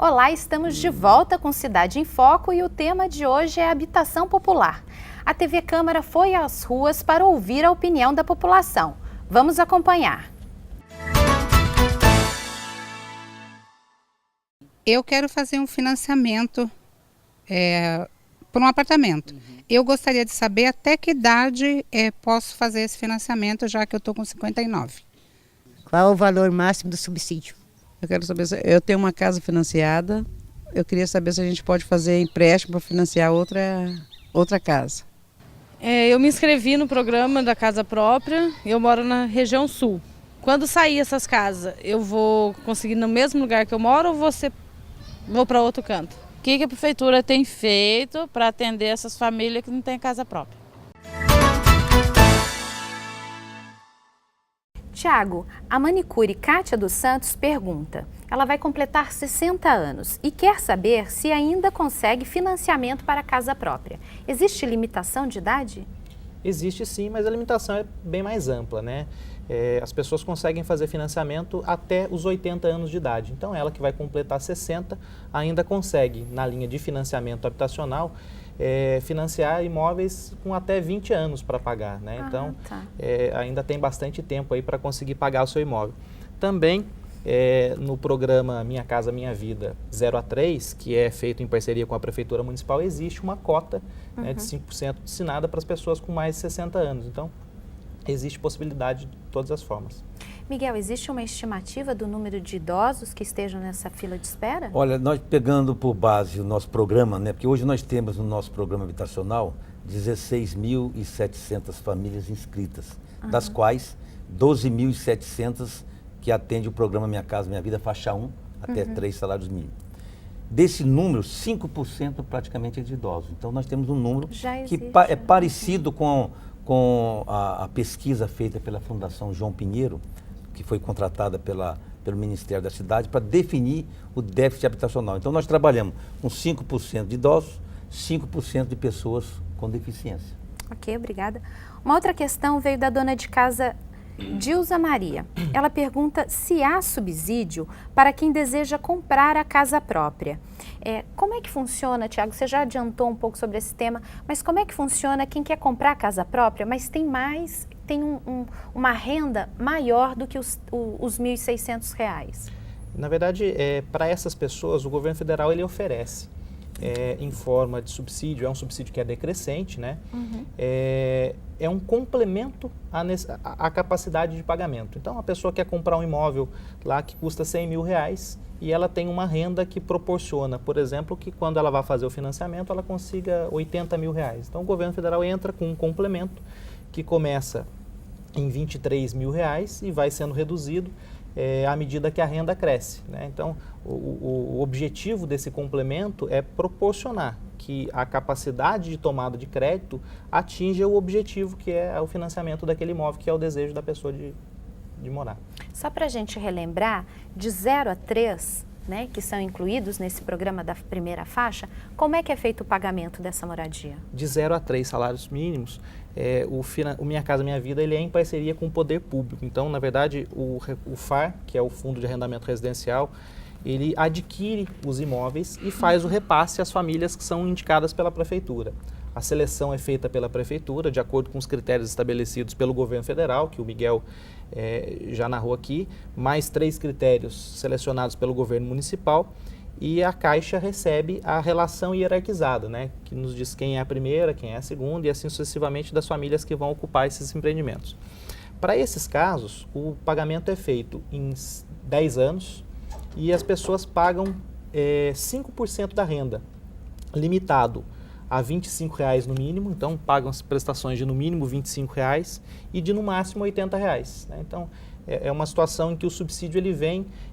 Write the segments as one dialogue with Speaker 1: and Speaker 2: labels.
Speaker 1: Olá, estamos de volta com Cidade em Foco e o tema de hoje é habitação popular. A TV Câmara foi às ruas para ouvir a opinião da população. Vamos acompanhar.
Speaker 2: Eu quero fazer um financiamento por um apartamento. Eu gostaria de saber até que idade posso fazer esse financiamento, já que eu estou com 59.
Speaker 3: Qual é o valor máximo do subsídio?
Speaker 4: Eu quero saber se eu tenho uma casa financiada, eu queria saber se a gente pode fazer empréstimo para financiar outra casa.
Speaker 5: Eu me inscrevi no programa da Casa Própria, eu moro na região sul. Quando sair essas casas, eu vou conseguir no mesmo lugar que eu moro ou vou para outro canto?
Speaker 6: O que a prefeitura tem feito para atender essas famílias que não têm casa própria?
Speaker 1: Tiago, a manicure Kátia dos Santos pergunta. Ela vai completar 60 anos e quer saber se ainda consegue financiamento para casa própria. Existe limitação de idade?
Speaker 7: Existe sim, mas a limitação é bem mais ampla, né? As pessoas conseguem fazer financiamento até os 80 anos de idade. Então, ela que vai completar 60 ainda consegue, na linha de financiamento habitacional, financiar imóveis com até 20 anos para pagar, né? Então, ainda tem bastante tempo aí para conseguir pagar o seu imóvel. Também, no programa Minha Casa Minha Vida 0 a 3, que é feito em parceria com a Prefeitura Municipal, existe uma cota né, de 5% destinada para as pessoas com mais de 60 anos. Então, existe possibilidade de todas as formas.
Speaker 1: Miguel, existe uma estimativa do número de idosos que estejam nessa fila de espera?
Speaker 8: Olha, nós pegando por base o nosso programa, né, porque hoje nós temos no nosso programa habitacional 16.700 famílias inscritas, das quais 12.700 que atende o programa Minha Casa Minha Vida, faixa 1, até 3 salários mínimos. Desse número, 5% praticamente é de idosos. Então, nós temos um número que é parecido com a pesquisa feita pela Fundação João Pinheiro, que foi contratada pelo Ministério da Cidade para definir o déficit habitacional. Então, nós trabalhamos com 5% de idosos, 5% de pessoas com deficiência.
Speaker 1: Ok, obrigada. Uma outra questão veio da dona de casa Dilza Maria. Ela pergunta se há subsídio para quem deseja comprar a casa própria. Como é que funciona, Tiago? Você já adiantou um pouco sobre esse tema, mas como é que funciona quem quer comprar a casa própria, mas tem uma renda maior do que os R$ 1.600?
Speaker 7: Na verdade, para essas pessoas, o governo federal ele oferece em forma de subsídio, é um subsídio que é decrescente, né? É um complemento à capacidade de pagamento. Então, a pessoa quer comprar um imóvel lá que custa R$100 mil e ela tem uma renda que proporciona, por exemplo, que quando ela vai fazer o financiamento, ela consiga R$80 mil. Então, o governo federal entra com um complemento que começa em R$23 mil e vai sendo reduzido à medida que a renda cresce, né? Então, o objetivo desse complemento é proporcionar que a capacidade de tomada de crédito atinja o objetivo que é o financiamento daquele imóvel, que é o desejo da pessoa de morar.
Speaker 1: Só para a gente relembrar, de 0 a 3, né, que são incluídos nesse programa da primeira faixa, como é que é feito o pagamento dessa moradia?
Speaker 7: De 0 a 3 salários mínimos, o Minha Casa Minha Vida ele é em parceria com o poder público. Então, na verdade, o FAR, que é o Fundo de Arrendamento Residencial, ele adquire os imóveis e faz o repasse às famílias que são indicadas pela Prefeitura. A seleção é feita pela Prefeitura, de acordo com os critérios estabelecidos pelo governo federal, que o Miguel já narrou aqui, mais 3 critérios selecionados pelo governo municipal, e a Caixa recebe a relação hierarquizada, né, que nos diz quem é a primeira, quem é a segunda, e assim sucessivamente das famílias que vão ocupar esses empreendimentos. Para esses casos, o pagamento é feito em 10 anos, e as pessoas pagam 5% da renda, limitado a R$ 25,00 no mínimo, então pagam as prestações de no mínimo R$ 25,00 e de no máximo R$ 80,00. Né? Então é uma situação em que o subsídio ele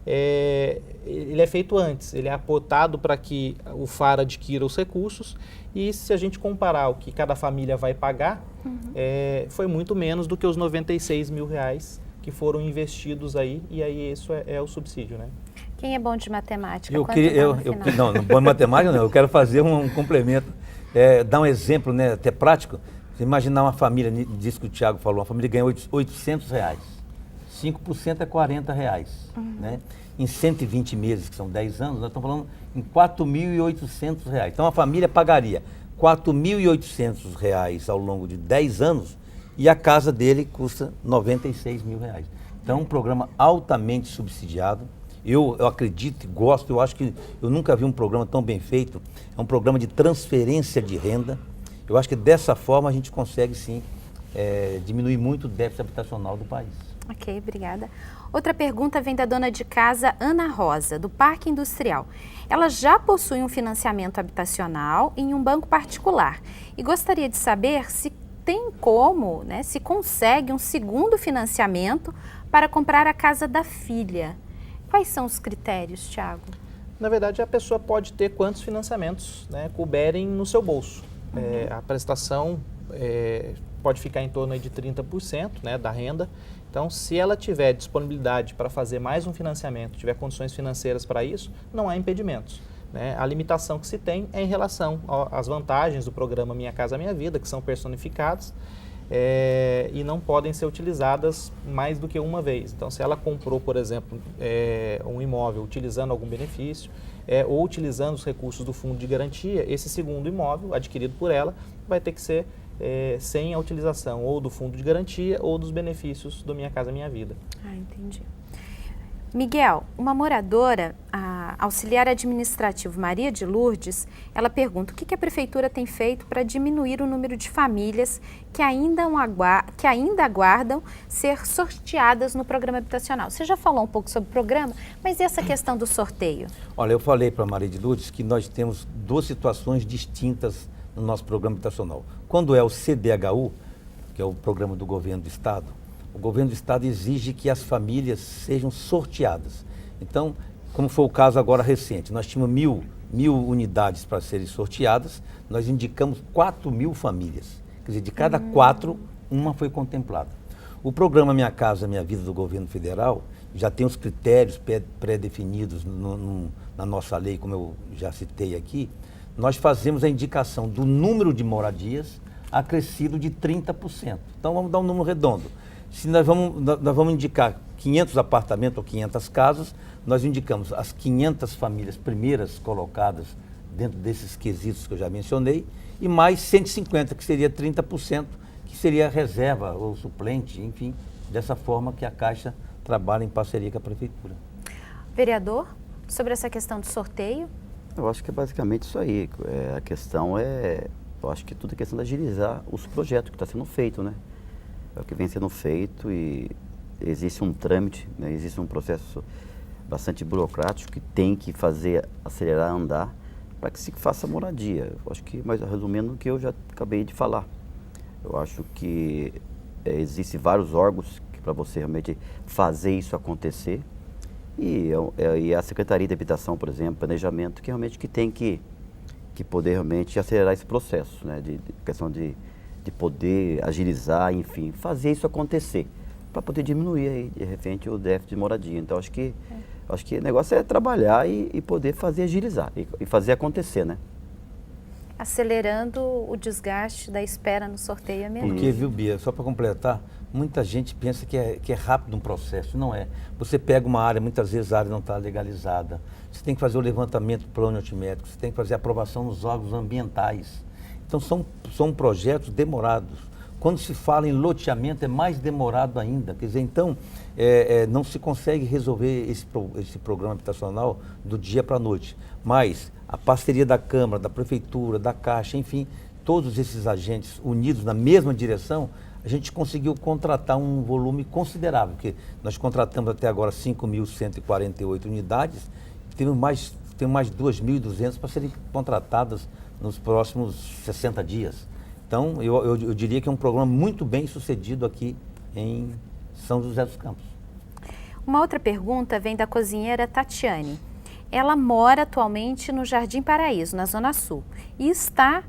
Speaker 7: é feito antes, ele é aportado para que o FAR adquira os recursos, e se a gente comparar o que cada família vai pagar, foi muito menos do que os R$ 96 mil que foram investidos aí, e aí isso é o subsídio, né?
Speaker 1: Quem é bom de matemática?
Speaker 8: Não, bom de matemática não, eu quero fazer um complemento, dar um exemplo, né, até prático. Você imaginar uma família, disso que o Tiago falou, uma família ganha R$ 800, 5% é R$40, né? Em 120 meses, que são 10 anos, nós estamos falando em R$4.800. Então a família pagaria R$4.800 ao longo de 10 anos e a casa dele custa R$96 mil. Então é um programa altamente subsidiado. Eu acredito e gosto, eu acho que eu nunca vi um programa tão bem feito. É um programa de transferência de renda. Eu acho que dessa forma a gente consegue sim diminuir muito o déficit habitacional do país.
Speaker 1: Ok, obrigada. Outra pergunta vem da dona de casa Ana Rosa, do Parque Industrial. Ela já possui um financiamento habitacional em um banco particular e gostaria de saber se tem como, né, se consegue um segundo financiamento para comprar a casa da filha. Quais são os critérios, Tiago?
Speaker 7: Na verdade, a pessoa pode ter quantos financiamentos, né, couberem no seu bolso. A prestação pode ficar em torno aí de 30%, né, da renda. Então, se ela tiver disponibilidade para fazer mais um financiamento, tiver condições financeiras para isso, não há impedimentos, né? A limitação que se tem é em relação às vantagens do programa Minha Casa Minha Vida, que são personificadas e não podem ser utilizadas mais do que uma vez. Então, se ela comprou, por exemplo, um imóvel utilizando algum benefício ou utilizando os recursos do fundo de garantia, esse segundo imóvel adquirido por ela vai ter que ser sem a utilização ou do fundo de garantia ou dos benefícios do Minha Casa Minha Vida.
Speaker 1: Ah, entendi. Miguel, uma moradora, a auxiliar administrativo Maria de Lourdes, ela pergunta o que a prefeitura tem feito para diminuir o número de famílias que ainda aguardam ser sorteadas no programa habitacional. Você já falou um pouco sobre o programa, mas e essa questão do sorteio?
Speaker 8: Olha, eu falei para a Maria de Lourdes que nós temos duas situações distintas no nosso programa habitacional. Quando é o CDHU, que é o programa do governo do estado, o governo do estado exige que as famílias sejam sorteadas. Então, como foi o caso agora recente, nós tínhamos mil unidades para serem sorteadas, nós indicamos 4.000 famílias. Quer dizer, de cada 4, uma foi contemplada. O programa Minha Casa Minha Vida do governo federal já tem os critérios pré-definidos na nossa lei, como eu já citei aqui. Nós fazemos a indicação do número de moradias acrescido de 30%. Então, vamos dar um número redondo. Se nós vamos indicar 500 apartamentos ou 500 casas, nós indicamos as 500 famílias primeiras colocadas dentro desses quesitos que eu já mencionei, e mais 150, que seria 30%, que seria reserva ou suplente, enfim, dessa forma que a Caixa trabalha em parceria com a Prefeitura.
Speaker 1: Vereador, sobre essa questão do sorteio?
Speaker 9: Eu acho que é basicamente isso aí. A questão eu acho que tudo é questão de agilizar os projetos que está sendo feito, né? É o que vem sendo feito e existe um trâmite, né? Existe um processo bastante burocrático que tem que fazer acelerar, andar, para que se faça moradia. Eu acho que, mas resumindo o que eu já acabei de falar, eu acho que existem vários órgãos para você realmente fazer isso acontecer. E a Secretaria de Habitação, por exemplo, Planejamento, que realmente tem que poder realmente acelerar esse processo, né? De questão de poder agilizar, enfim, fazer isso acontecer, para poder diminuir aí, de repente, o déficit de moradia. Então, acho que o negócio é trabalhar e poder fazer agilizar e fazer acontecer, né?
Speaker 1: Acelerando o desgaste da espera no sorteio é menor.
Speaker 8: Porque, viu, Bia, só para completar, muita gente pensa que é rápido um processo, não é. Você pega uma área, muitas vezes a área não está legalizada, você tem que fazer o levantamento planimétrico, você tem que fazer a aprovação nos órgãos ambientais. Então são projetos demorados. Quando se fala em loteamento é mais demorado ainda. Quer dizer, então não se consegue resolver esse programa habitacional do dia para a noite. Mas a parceria da Câmara, da Prefeitura, da Caixa, enfim, todos esses agentes unidos na mesma direção, a gente conseguiu contratar um volume considerável, porque nós contratamos até agora 5.148 unidades, temos mais 2.200 para serem contratadas nos próximos 60 dias. Então, eu diria que é um programa muito bem sucedido aqui em São José dos Campos.
Speaker 1: Uma outra pergunta vem da cozinheira Tatiane. Ela mora atualmente no Jardim Paraíso, na Zona Sul, e está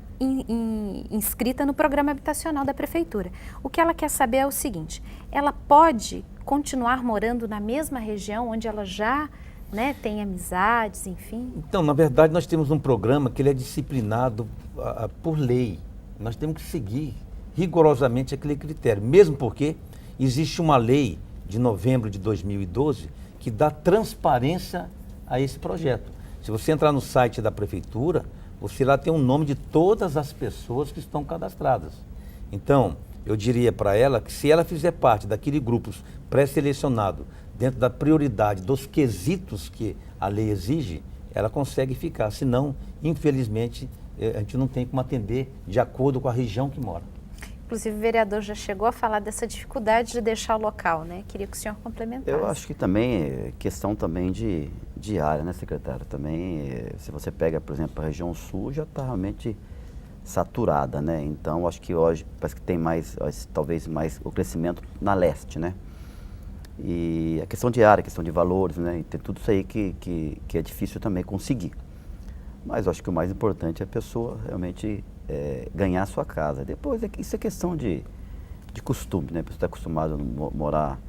Speaker 1: inscrita no programa habitacional da Prefeitura. O que ela quer saber é o seguinte: ela pode continuar morando na mesma região onde ela já tem amizades, enfim?
Speaker 8: Então, na verdade, nós temos um programa que ele é disciplinado por lei. Nós temos que seguir rigorosamente aquele critério, mesmo porque existe uma lei de novembro de 2012, que dá transparência a esse projeto. Se você entrar no site da prefeitura, você lá tem o nome de todas as pessoas que estão cadastradas. Então, eu diria para ela que se ela fizer parte daquele grupo pré-selecionado, dentro da prioridade dos quesitos que a lei exige, ela consegue ficar. Senão, infelizmente, a gente não tem como atender de acordo com a região que mora.
Speaker 1: Inclusive, o vereador já chegou a falar dessa dificuldade de deixar o local, né? Queria que o senhor complementasse.
Speaker 9: Eu acho que também é questão também de área, né, secretário? Também, se você pega, por exemplo, a região sul, já está realmente saturada, né? Então, acho que hoje parece que tem mais, talvez mais o crescimento na leste, né? E a questão de área, a questão de valores, né? E tem tudo isso aí que é difícil também conseguir. Mas eu acho que o mais importante é a pessoa realmente ganhar a sua casa. Depois, isso é questão de costume, né? A pessoa está acostumada a morar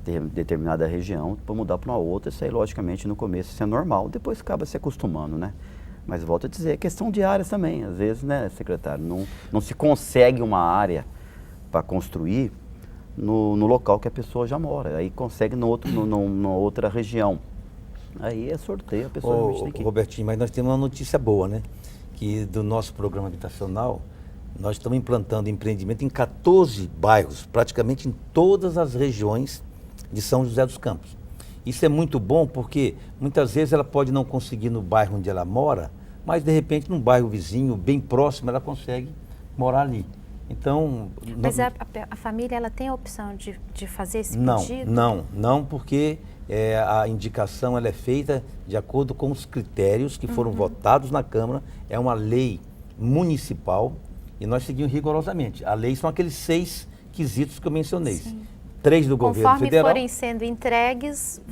Speaker 9: em determinada região, para mudar para uma outra, isso aí, logicamente, no começo isso é normal, depois acaba se acostumando, né? Mas volto a dizer, é questão de áreas também. Às vezes, né, secretário, não se consegue uma área para construir no local que a pessoa já mora. Aí consegue numa outra região. Aí é sorteio, a pessoa realmente tem que ir.
Speaker 8: Robertinho, mas nós temos uma notícia boa, né? Que do nosso programa habitacional, nós estamos implantando empreendimento em 14 bairros, praticamente em todas as regiões de São José dos Campos. Isso é muito bom porque muitas vezes ela pode não conseguir no bairro onde ela mora, mas de repente num bairro vizinho, bem próximo, ela consegue morar ali. Então...
Speaker 1: Mas a família, ela tem a opção de fazer esse pedido?
Speaker 8: Não, porque a indicação ela é feita de acordo com os critérios que foram votados na Câmara. É uma lei municipal e nós seguimos rigorosamente. A lei são aqueles 6 quesitos que eu mencionei. Sim. 3 do governo federal.
Speaker 1: Conforme forem sendo entregues,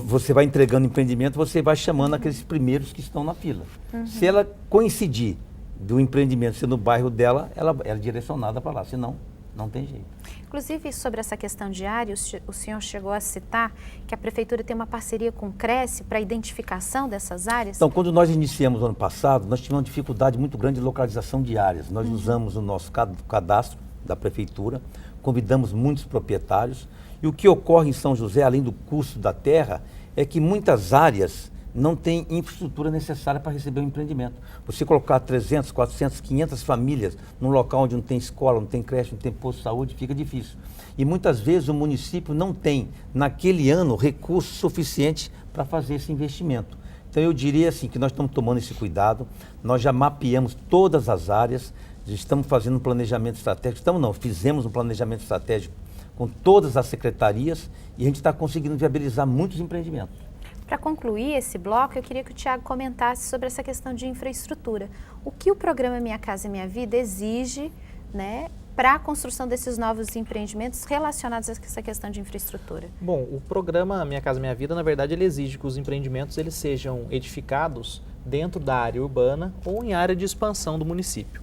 Speaker 8: Você vai entregando empreendimento, você vai chamando aqueles primeiros que estão na fila. Se ela coincidir do empreendimento ser no bairro dela, ela é direcionada para lá, senão não tem jeito.
Speaker 1: Inclusive, sobre essa questão de área, o senhor chegou a citar que a Prefeitura tem uma parceria com o Cresce para a identificação dessas áreas?
Speaker 8: Então, quando nós iniciamos o ano passado, nós tivemos uma dificuldade muito grande de localização de áreas. Nós usamos o nosso cadastro da Prefeitura, convidamos muitos proprietários, e o que ocorre em São José, além do custo da terra, é que muitas áreas não têm infraestrutura necessária para receber um empreendimento. Você colocar 300, 400, 500 famílias num local onde não tem escola, não tem creche, não tem posto de saúde, fica difícil. E muitas vezes o município não tem, naquele ano, recurso suficiente para fazer esse investimento. Então eu diria assim, que nós estamos tomando esse cuidado, nós já mapeamos todas as áreas, estamos fazendo um planejamento estratégico, fizemos um planejamento estratégico com todas as secretarias e a gente está conseguindo viabilizar muitos empreendimentos.
Speaker 1: Para concluir esse bloco, eu queria que o Tiago comentasse sobre essa questão de infraestrutura. O que o programa Minha Casa Minha Vida exige, né, para a construção desses novos empreendimentos relacionados a essa questão de infraestrutura?
Speaker 7: Bom, o programa Minha Casa Minha Vida, na verdade, ele exige que os empreendimentos eles sejam edificados dentro da área urbana ou em área de expansão do município.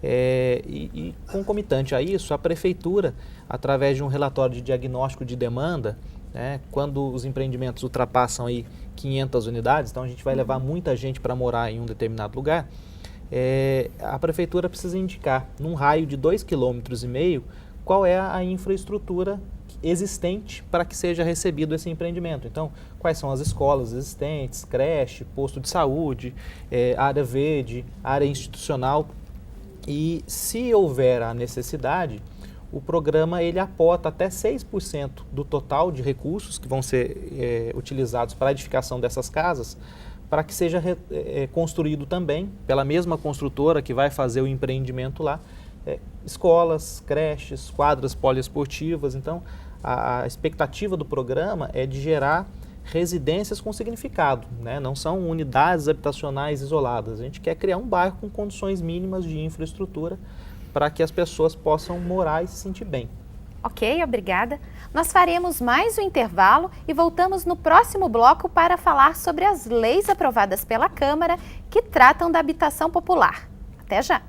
Speaker 7: E concomitante a isso, a Prefeitura, através de um relatório de diagnóstico de demanda, quando os empreendimentos ultrapassam aí 500 unidades, então a gente vai levar muita gente para morar em um determinado lugar, a Prefeitura precisa indicar, num raio de 2,5 km, qual é a infraestrutura existente para que seja recebido esse empreendimento. Então, quais são as escolas existentes, creche, posto de saúde, área verde, área institucional. E se houver a necessidade, o programa ele aporta até 6% do total de recursos que vão ser utilizados para a edificação dessas casas, para que seja construído também, pela mesma construtora que vai fazer o empreendimento lá, escolas, creches, quadras poliesportivas. Então, a expectativa do programa é de gerar residências com significado, né? Não são unidades habitacionais isoladas. A gente quer criar um bairro com condições mínimas de infraestrutura para que as pessoas possam morar e se sentir bem.
Speaker 1: Ok, obrigada. Nós faremos mais um intervalo e voltamos no próximo bloco para falar sobre as leis aprovadas pela Câmara que tratam da habitação popular. Até já!